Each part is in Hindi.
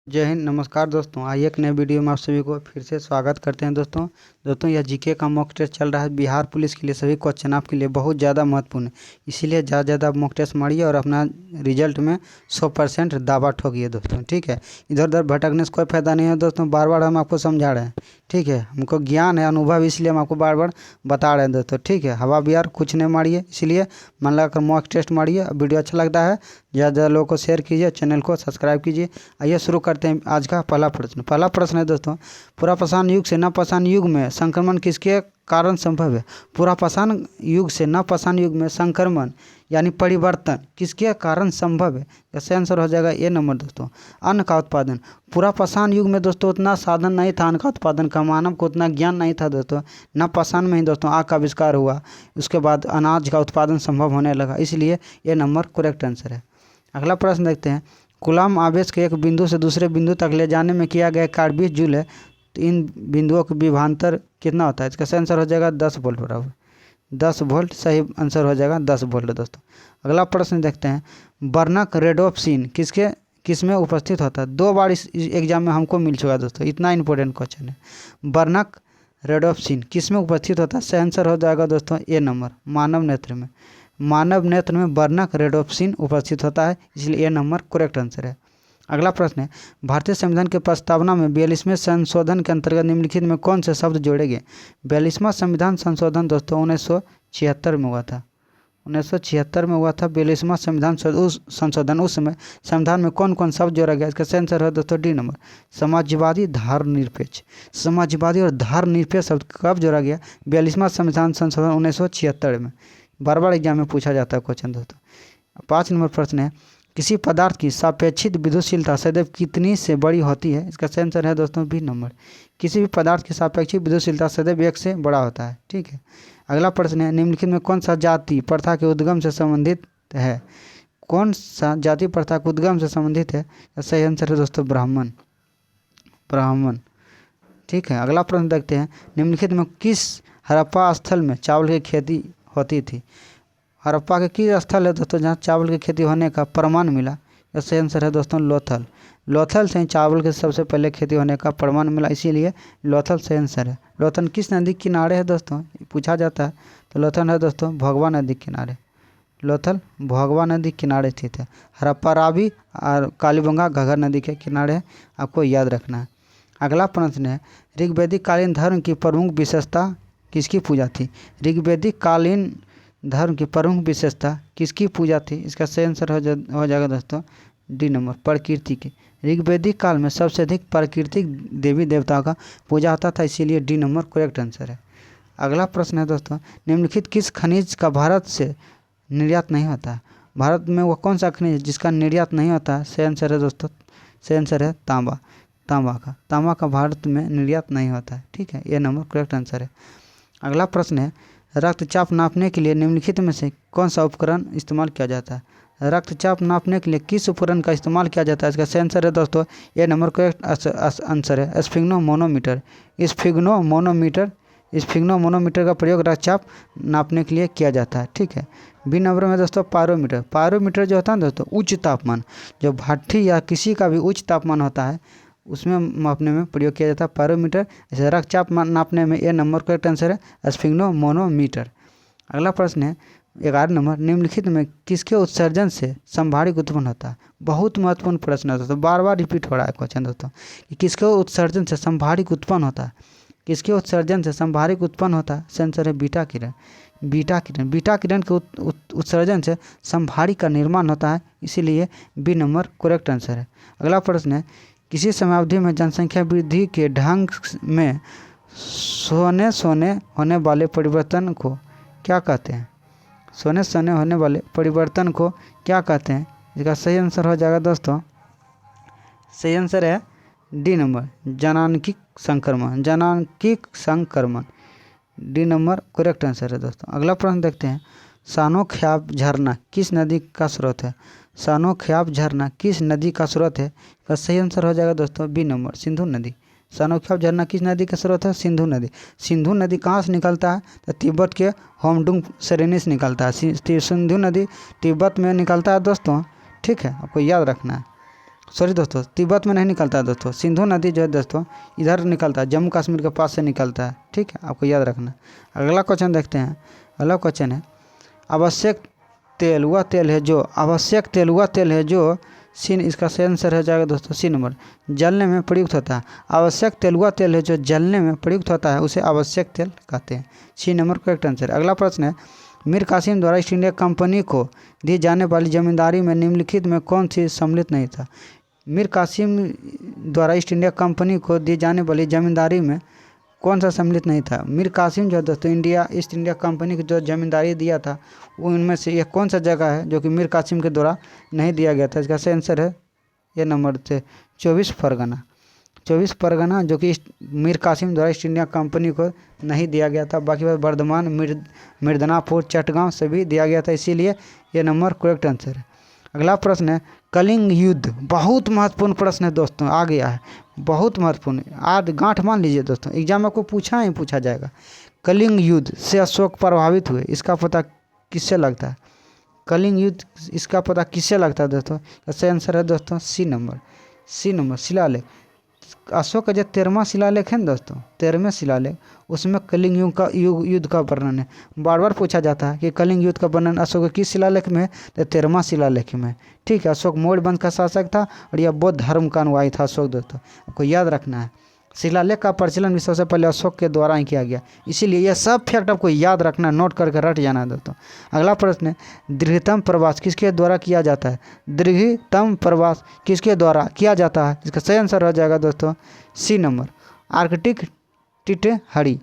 जय हिंद, नमस्कार दोस्तों। आइए एक नए वीडियो में आप सभी को फिर से स्वागत करते हैं दोस्तों यह जीके का मॉक टेस्ट चल रहा है। बिहार पुलिस के लिए सभी क्वेश्चन आपके लिए बहुत ज़्यादा महत्वपूर्ण है, इसीलिए ज़्यादा ज़्यादा मॉक टेस्ट मारिए और अपना रिजल्ट में 100% दावा ठोकिए दोस्तों। ठीक है, इधर उधर भटकने से कोई फायदा नहीं है दोस्तों। बार बार हम आपको समझा रहे हैं, ठीक है। हमको ज्ञान है, अनुभव, इसलिए हम आपको बार बार बता रहे हैं दोस्तों। ठीक है, हवा बिहार कुछ नहीं मारिए, इसलिए मन लगाकर मॉक टेस्ट मारिए। वीडियो अच्छा लगता है ज़्यादा ज़्यादा लोगों को शेयर कीजिए, चैनल को सब्सक्राइब कीजिए। आइए शुरू करते हैं आज का पहला प्रश्न। पहला प्रश्न है दोस्तों, पुरापाषाण युग से नवपाषाण युग में संक्रमण किसके कारण संभव है? पुरापाषाण युग से नवपाषाण युग में संक्रमण यानी परिवर्तन किसके कारण संभव है? इसका आंसर हो जाएगा ए नंबर दोस्तों, अन्न का उत्पादन। पुरापाषाण युग में दोस्तों उतना साधन नहीं था अन्न का उत्पादन का, मानव को उतना ज्ञान नहीं था दोस्तों। नवपाषाण में ही दोस्तों आग का आविष्कार हुआ, उसके बाद अनाज का उत्पादन संभव होने लगा, इसलिए ये नंबर करेक्ट आंसर है। अगला प्रश्न देखते हैं, कूलाम आवेश के एक बिंदु से दूसरे बिंदु तक ले जाने में किया गया कार्य 20 जूल है, तो इन बिंदुओं का विभवांतर कितना होता है? इसका सही आंसर हो जाएगा 10 वोल्ट बराबर 10 वोल्ट। सही आंसर हो जाएगा 10 वोल्ट दोस्तों। अगला प्रश्न देखते हैं, वर्नक रेडोप्सिन किस में उपस्थित होता है? 2 बार इस एग्जाम में हमको मिल चुका है दोस्तों, इतना इंपॉर्टेंट क्वेश्चन है। वर्नक रेडोप्सिन किस में उपस्थित होता है? सही आंसर हो जाएगा दोस्तों ए नंबर, मानव नेत्र में। मानव नेत्र में वर्नक रेडोप्सिन उपस्थित होता है, इसलिए ये नंबर करेक्ट आंसर है। अगला प्रश्न है, भारतीय संविधान के प्रस्तावना में 42वें संशोधन के अंतर्गत निम्नलिखित में कौन से शब्द जोड़े गए? 42वां संविधान संशोधन दोस्तों 1976 में हुआ था। 1976 में हुआ था 42वां संविधान संशोधन। उस समय संविधान में कौन कौन शब्द जोड़ा गया? इसका सही आंसर है दोस्तों डी नंबर, समाजवादी, धर्मनिरपेक्ष। समाजवादी और धर्मनिरपेक्ष शब्द कब जोड़ा गया? 42वां संविधान संशोधन 1976 में। बार बार एग्जाम में पूछा जाता है क्वेश्चन दोस्तों। 5 नंबर प्रश्न है, किसी पदार्थ की सापेक्षिक विद्युतशीलता सदैव कितनी से बड़ी होती है? इसका सही आंसर है दोस्तों बी नंबर, किसी भी पदार्थ की सापेक्षिक विद्युतशीलता सदैव 1 से बड़ा होता है। ठीक है, अगला प्रश्न है, निम्नलिखित में कौन सा जाति प्रथा के उद्गम से संबंधित है? कौन सा जाति प्रथा के उद्गम से संबंधित है? सही आंसर है दोस्तों ब्राह्मण। ठीक है, अगला प्रश्न देखते हैं, निम्नलिखित में किस हड़प्पा स्थल में चावल की खेती होती थी? हड़प्पा के किस स्थल है दोस्तों जहाँ चावल की खेती होने का प्रमाण मिला? यह सही आंसर है दोस्तों लोथल से ही चावल के सबसे पहले खेती होने का प्रमाण मिला, इसीलिए लोथल सही आंसर है। लोथल किस नदी के किनारे है दोस्तों? पूछा जाता है, तो लोथल है दोस्तों भगवा नदी के किनारे। लोथल भगवा नदी किनारे स्थित है। हड़प्पा रावी और कालीबंगा घग्गर नदी के किनारे है, आपको याद रखना है। अगला प्रश्न है, ऋग्वैदिक कालीन धर्म की प्रमुख विशेषता किसकी पूजा थी? ऋग्वैदिक कालीन धर्म की प्रमुख विशेषता किसकी पूजा थी? इसका सही आंसर हो जाएगा दोस्तों डी नंबर, प्रकृति की। ऋग्वैदिक काल में सबसे अधिक प्राकृतिक देवी देवताओं का पूजा होता था, इसीलिए डी नंबर करेक्ट आंसर है। अगला प्रश्न है दोस्तों, निम्नलिखित किस खनिज का भारत से निर्यात नहीं होता है? भारत में वह कौन सा खनिज जिसका निर्यात नहीं होता है? सही आंसर है दोस्तों, सही आंसर है तांबा का भारत में निर्यात नहीं होता है। ठीक है, ये नंबर करेक्ट आंसर है। अगला प्रश्न है, रक्तचाप नापने के लिए निम्नलिखित में से कौन सा उपकरण इस्तेमाल किया जाता है? रक्तचाप नापने के लिए किस उपकरण का इस्तेमाल किया जाता है? इसका सही आंसर है दोस्तों ये नंबर करेक्ट आंसर है स्फिग्नोमोनोमीटर। स्फिग्नोमोनोमीटर का प्रयोग रक्तचाप नापने के लिए किया जाता है। ठीक है, बी नंबर में दोस्तों पायरोमीटर जो होता है दोस्तों उच्च तापमान, जो भट्ठी या किसी का भी उच्च तापमान होता है उसमें मापने में प्रयोग किया जाता है पायरोमीटर। जैसे रक्तचाप नापने में ये नंबर करेक्ट आंसर है स्फिग्नोमोनोमीटर। अगला प्रश्न है 11 नंबर, निम्नलिखित में किसके उत्सर्जन से संभारिक उत्पन्न होता है? बहुत महत्वपूर्ण प्रश्न है दोस्तों, बार बार रिपीट हो रहा है क्वेश्चन दोस्तों कि किसके उत्सर्जन से संभारिक उत्पन्न होता है? किसके उत्सर्जन से संभारिक उत्पन्न होता है? सही आंसर है बीटा किरण के उत्सर्जन से संभारिक का निर्माण होता है, इसीलिए बी नंबर करेक्ट आंसर है। अगला प्रश्न है, किसी समयावधि में जनसंख्या वृद्धि के ढंग में सोने होने वाले परिवर्तन को क्या कहते हैं? सोने होने वाले परिवर्तन को क्या कहते हैं? इसका सही आंसर हो जाएगा दोस्तों, सही आंसर है डी नंबर जनांकिक संक्रमण। डी नंबर करेक्ट आंसर है दोस्तों। अगला प्रश्न देखते हैं, सानोख्याब झरना किस नदी का स्रोत है? सानोख्याब झरना किस नदी का स्रोत है? का सही आंसर हो जाएगा दोस्तों बी नंबर सिंधु नदी। सानोख्याब झरना किस नदी का स्रोत है? सिंधु नदी। सिंधु नदी कहाँ से निकलता है? तो तिब्बत के होमडुंग श्रेणी से निकलता है। सिंधु नदी तिब्बत में निकलता है दोस्तों। ठीक है, आपको याद रखना है। सॉरी दोस्तों, तिब्बत में नहीं निकलता है दोस्तों। सिंधु नदी जो है दोस्तों इधर निकलता है, जम्मू कश्मीर के पास से निकलता है। ठीक है, आपको याद रखना। अगला क्वेश्चन देखते हैं। अगला क्वेश्चन है आवश्यक तेल वह तेल है जो आवश्यक तेल वह तेल है जो सीन, इसका सही आंसर हो जाएगा दोस्तों सी नंबर, जलने में प्रयुक्त होता है। आवश्यक तेल वह तेल है जो जलने में प्रयुक्त होता है, उसे आवश्यक तेल कहते हैं। C number correct answer. अगला प्रश्न है मीर कासिम द्वारा ईस्ट इंडिया कंपनी को दी जाने वाली जमींदारी में निम्नलिखित में कौन सी सम्मिलित नहीं था। मीर कासिम द्वारा ईस्ट इंडिया कंपनी को दी जाने वाली जमींदारी में कौन सा सम्मिलित नहीं था। मीर कासिम जो दोस्तों ईस्ट इंडिया कंपनी की जो जमींदारी दिया था उनमें से यह कौन सा जगह है जो कि मीर कासिम के द्वारा नहीं दिया गया था। इसका सही आंसर है ये नंबर से 24 परगना। 24 परगना जो कि मीर कासिम द्वारा ईस्ट इंडिया कंपनी को नहीं दिया गया था। बाकी बर्धमान, मिर्दनापुर, चटगांव सभी दिया गया था, इसीलिए ये नंबर करेक्ट आंसर है। अगला प्रश्न है कलिंग युद्ध, बहुत महत्वपूर्ण प्रश्न है दोस्तों, आ गया है, बहुत महत्वपूर्ण। आज गांठ मान लीजिए दोस्तों, एग्जाम में आपको पूछा ही पूछा जाएगा। कलिंग युद्ध से अशोक प्रभावित हुए, इसका पता किससे लगता है। कलिंग युद्ध इसका पता किससे लगता है दोस्तों। सही आंसर है दोस्तों सी नंबर शिलालेख। अशोक का जो 13वां शिलालेख है ना दोस्तों, 13वें शिलालेख, उसमें कलिंग युद्ध का वर्णन है। बार बार पूछा जाता है कि कलिंग युद्ध का वर्णन अशोक के किस शिलालेख में, तो 13वां शिलालेख में। ठीक है, अशोक मौर्य वंश का शासक था और यह बौद्ध धर्म का अनुयायी था अशोक दोस्तों, आपको याद रखना है। शिलालेख का प्रचलन भी सबसे पहले अशोक के द्वारा ही किया गया, इसीलिए यह सब फैक्ट आपको याद रखना, नोट करके रट जाना है दोस्तों। अगला प्रश्न है दीर्घतम प्रवास किसके द्वारा किया जाता है। दीर्घतम प्रवास किसके द्वारा किया जाता है, इसका सही आंसर हो जाएगा दोस्तों सी नंबर आर्कटिक टिटहरी।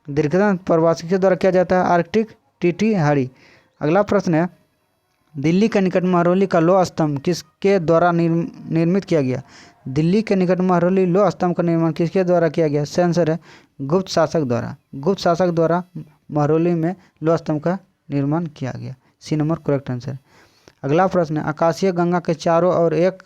दीर्घतम प्रवास किसके द्वारा किया जाता है, आर्कटिक टिटहरी। अगला प्रश्न है दिल्ली के निकट महरौली का लौह स्तंभ किसके द्वारा निर्मित किया गया। दिल्ली के निकट महरौली लौह स्तंभ का निर्माण किसके द्वारा किया गया। सही आंसर है गुप्त शासक द्वारा। गुप्त शासक द्वारा महरौली में लौह स्तंभ का निर्माण किया गया। C number correct answer. अगला प्रश्न है आकाशीय गंगा के चारों ओर एक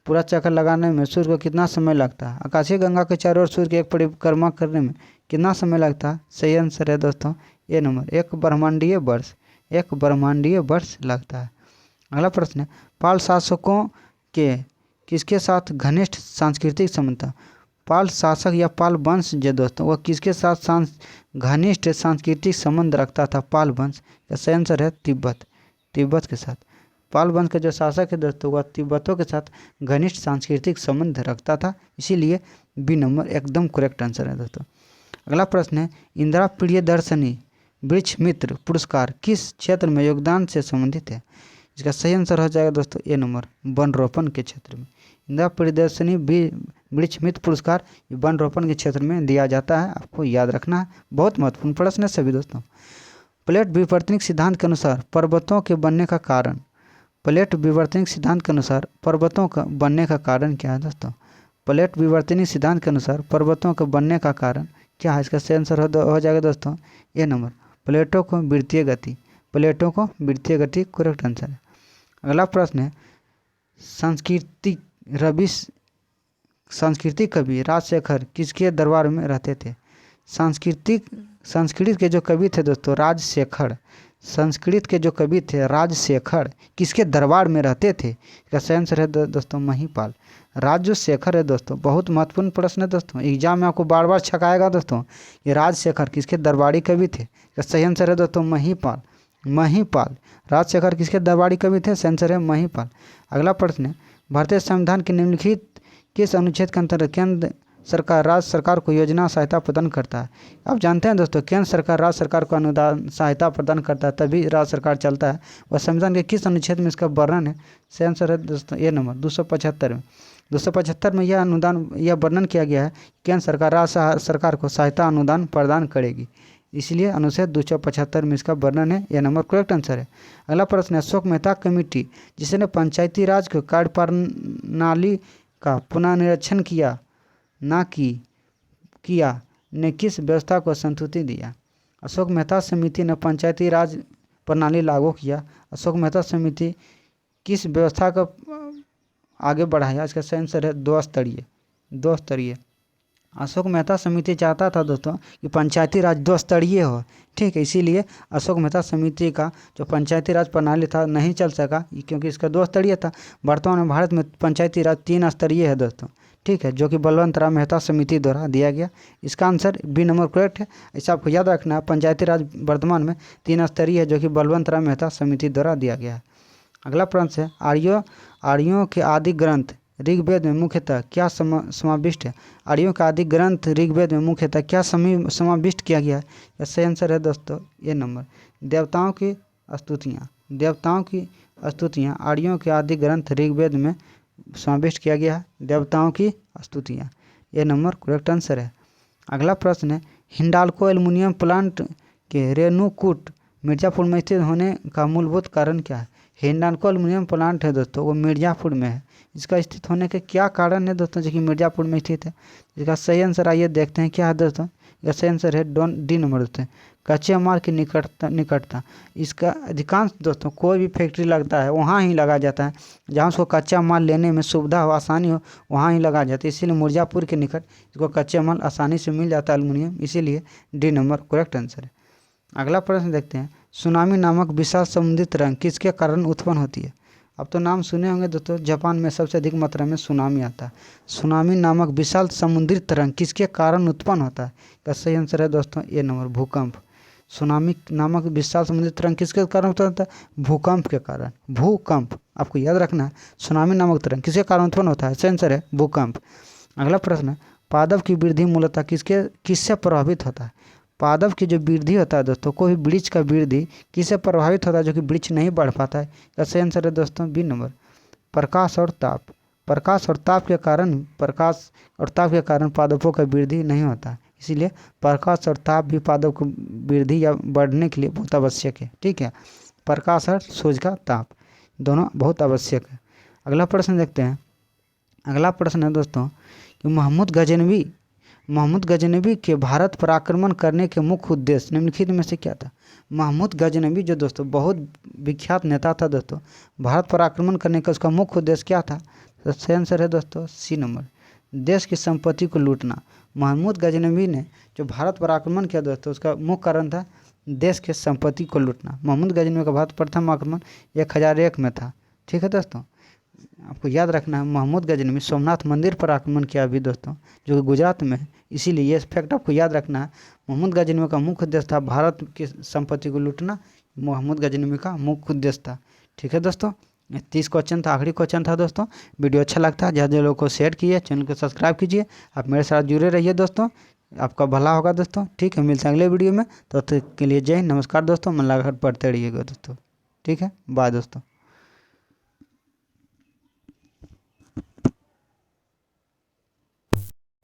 पूरा चक्कर लगाने में सूर्य को कितना समय लगता है। आकाशीय गंगा के चारों ओर सूर्य की एक परिक्रमा करने में कितना समय लगता है। सही आंसर है दोस्तों ये नंबर एक ब्रह्मांडीय वर्ष लगता है। अगला प्रश्न है पाल शासकों के किसके साथ घनिष्ठ सांस्कृतिक संबंध था। पाल शासक या पाल वंश जो दोस्तों वह किसके साथ घनिष्ठ सांस्कृतिक संबंध रखता था। पाल वंश का सही आंसर है तिब्बत के साथ। पाल वंश के जो शासक है दोस्तों वह तिब्बतों के साथ घनिष्ठ सांस्कृतिक संबंध रखता था, इसीलिए बी नंबर एकदम करेक्ट आंसर है दोस्तों। अगला प्रश्न है इंदिरा प्रियदर्शनी वृक्ष मित्र पुरस्कार किस क्षेत्र में योगदान से संबंधित है। इसका सही आंसर हो जाएगा दोस्तों ए नंबर वन रोपण के क्षेत्र में। इंदिरा प्रियदर्शनी वृक्ष मित्र पुरस्कार वन रोपण के क्षेत्र में दिया जाता है, आपको याद रखना है, बहुत महत्वपूर्ण प्रश्न है सभी दोस्तों। प्लेट विवर्तनिक सिद्धांत के अनुसार पर्वतों के बनने का कारण। प्लेट विवर्तनिक सिद्धांत के अनुसार पर्वतों का बनने का कारण क्या है दोस्तों। प्लेट विवर्तनिक सिद्धांत के अनुसार पर्वतों के बनने का कारण क्या है। इसका सही आंसर हो जाएगा दोस्तों ए नंबर प्लेटों को वृत्तीय गति करेक्ट आंसर है। अगला प्रश्न है सांस्कृतिक कवि राजशेखर किसके दरबार में रहते थे। संस्कृत के जो कवि थे दोस्तों राजशेखर, संस्कृत के जो कवि थे राजशेखर किसके दरबार में रहते थे। इसका सही आंसर है दोस्तों महिपाल। राजशेखर है दोस्तों, बहुत महत्वपूर्ण प्रश्न है दोस्तों, एग्जाम में आपको बार बार छकाएगा दोस्तों। ये राजशेखर किसके दरबारी कवि थे। इसका सही आंसर है दोस्तों महिपाल। राजशेखर किसके दरबारी कवि थे, सही आंसर है महिपाल। अगला प्रश्न है भारतीय संविधान के निम्नलिखित किस अनुच्छेद के अंतर्गत केंद्र सरकार राज्य सरकार को योजना सहायता प्रदान करता है। आप जानते हैं दोस्तों केंद्र सरकार राज्य सरकार को अनुदान सहायता प्रदान करता है, तभी राज्य सरकार चलता है। वह संविधान के किस अनुच्छेद में इसका वर्णन है। सही आंसर है दोस्तों ए नंबर 275 में। 275 में यह वर्णन किया गया है केंद्र सरकार राज्य सरकार को सहायता अनुदान प्रदान करेगी, इसलिए अनुच्छेद 275 में इसका वर्णन है, यह नंबर करेक्ट आंसर है। अगला प्रश्न है अशोक मेहता कमेटी जिसने पंचायती राज के कार्य प्रणाली का पुनर्निरीक्षण किया ने किस व्यवस्था को संतुष्टि दिया। अशोक मेहता समिति ने पंचायती राज प्रणाली लागू किया। अशोक मेहता समिति किस व्यवस्था को आगे बढ़ाया। इसका सही आंसर है दो स्तरीय। अशोक मेहता समिति चाहता था दोस्तों कि पंचायती राज 2 स्तरीय हो, ठीक है। इसीलिए अशोक मेहता समिति का जो पंचायती राज प्रणाली था नहीं चल सका, क्योंकि इसका 2 स्तरीय था। वर्तमान में भारत में पंचायती राज 3 स्तरीय है दोस्तों, ठीक है, जो कि बलवंत राम मेहता समिति द्वारा दिया गया। इसका आंसर बी नंबर करेक्ट है। ऐसा आपको याद रखना है, पंचायती राज वर्तमान में 3 स्तरीय है, जो कि बलवंत राम मेहता समिति द्वारा दिया गया है। अगला प्रश्न है, आर्यों के आदि ग्रंथ ऋग्वेद में मुख्यतः क्या समाविष्ट है? आर्यों का आदि ग्रंथ ऋग्वेद में मुख्यतः क्या समाविष्ट किया गया है? या सही आंसर है दोस्तों ए नंबर, देवताओं की स्तुतियाँ आर्यों के आदि ग्रंथ ऋग्वेद में समाविष्ट किया गया है, देवताओं की स्तुतियाँ, ये नंबर करेक्ट आंसर है। अगला प्रश्न है, हिंडाल्को एल्युमिनियम प्लांट के रेणुकूट मिर्ज़ापुर में स्थित होने का मूलभूत कारण क्या है? हिंडाल्को एल्युमिनियम प्लांट है दोस्तों, वो मिर्ज़ापुर में है। इसका स्थित होने के क्या कारण है दोस्तों, जो कि मिर्ज़ापुर में स्थित है? इसका सही आंसर आइए देखते हैं क्या है दोस्तों। इसका सही आंसर है डी नंबर दोस्तों, कच्चे माल की निकटता। इसका अधिकांश दोस्तों कोई भी फैक्ट्री लगता है वहाँ ही लगा जाता है, जहाँ उसको कच्चा माल लेने में सुविधा हो, आसानी हो, वहाँ ही लगा जाता है। इसीलिए मिर्ज़ापुर के निकट इसको कच्चे माल आसानी से मिल जाता है एल्युमिनियम, इसीलिए डी नंबर करेक्ट आंसर है। अगला प्रश्न देखते हैं, सुनामी नामक विशाल समुद्री तरंग किसके कारण उत्पन्न होती है? अब तो नाम सुने होंगे दोस्तों, जापान में सबसे अधिक मात्रा में सुनामी आता है। सुनामी नामक विशाल समुद्री तरंग किसके कारण उत्पन्न होता है? इसका सही आंसर है दोस्तों ए नंबर, भूकंप। सुनामी नामक विशाल समुद्री तरंग किसके कारण उत्पन्न होता है? भूकंप के कारण। भूकंप आपको याद रखना है, सुनामी नामक तरंग किसके कारण उत्पन्न होता है? सही आंसर है भूकंप। अगला प्रश्न, पादप की वृद्धि मूलतः किससे प्रभावित होता है? पादप की जो वृद्धि होता है दोस्तों, कोई वृक्ष का वृद्धि किससे प्रभावित होता है, जो कि वृक्ष नहीं बढ़ पाता है? इसका सही आंसर है दोस्तों बी नंबर, प्रकाश और ताप। प्रकाश और ताप के कारण पादपों का वृद्धि नहीं होता है। इसीलिए प्रकाश और ताप भी पादप की वृद्धि या बढ़ने के लिए बहुत आवश्यक है, ठीक है। प्रकाश और सूर्य का ताप दोनों बहुत आवश्यक है। अगला प्रश्न देखते हैं। अगला प्रश्न है दोस्तों कि महमूद गजनवी के भारत पर आक्रमण करने के मुख्य उद्देश्य निम्नलिखित में से क्या था? महमूद गजनवी जो दोस्तों बहुत विख्यात नेता था दोस्तों, भारत पर आक्रमण करने का उसका मुख्य उद्देश्य क्या था? तो सही आंसर है दोस्तों सी नंबर, देश की संपत्ति को लूटना। महमूद गजनवी ने जो भारत पर आक्रमण किया दोस्तों, उसका मुख्य कारण था देश के संपत्ति को लूटना। महमूद गजनवी का भारत प्रथम आक्रमण 1001 में था, ठीक है दोस्तों। आपको याद रखना है, महमूद गजनवी सोमनाथ मंदिर पर आक्रमण किया अभी दोस्तों, जो कि गुजरात में है, इसीलिए ये फैक्ट आपको याद रखना है। महमूद गजनवी का मुख्य उद्देश्य था भारत की संपत्ति को लूटना, महमूद गजनवी का मुख्य उद्देश्य था, ठीक है दोस्तों। 30 क्वेश्चन था, आखिरी क्वेश्चन था दोस्तों। वीडियो अच्छा लगता है ज़्यादा लोगों को शेयर कीजिए, चैनल को सब्सक्राइब कीजिए, आप मेरे साथ जुड़े रहिए दोस्तों, आपका भला होगा दोस्तों, ठीक है। मिलते हैं अगले वीडियो में, तब तक के लिए जय हिंद, नमस्कार दोस्तों। मन लगाकर पढ़ते रहिएगा दोस्तों, ठीक है, बाय दोस्तों।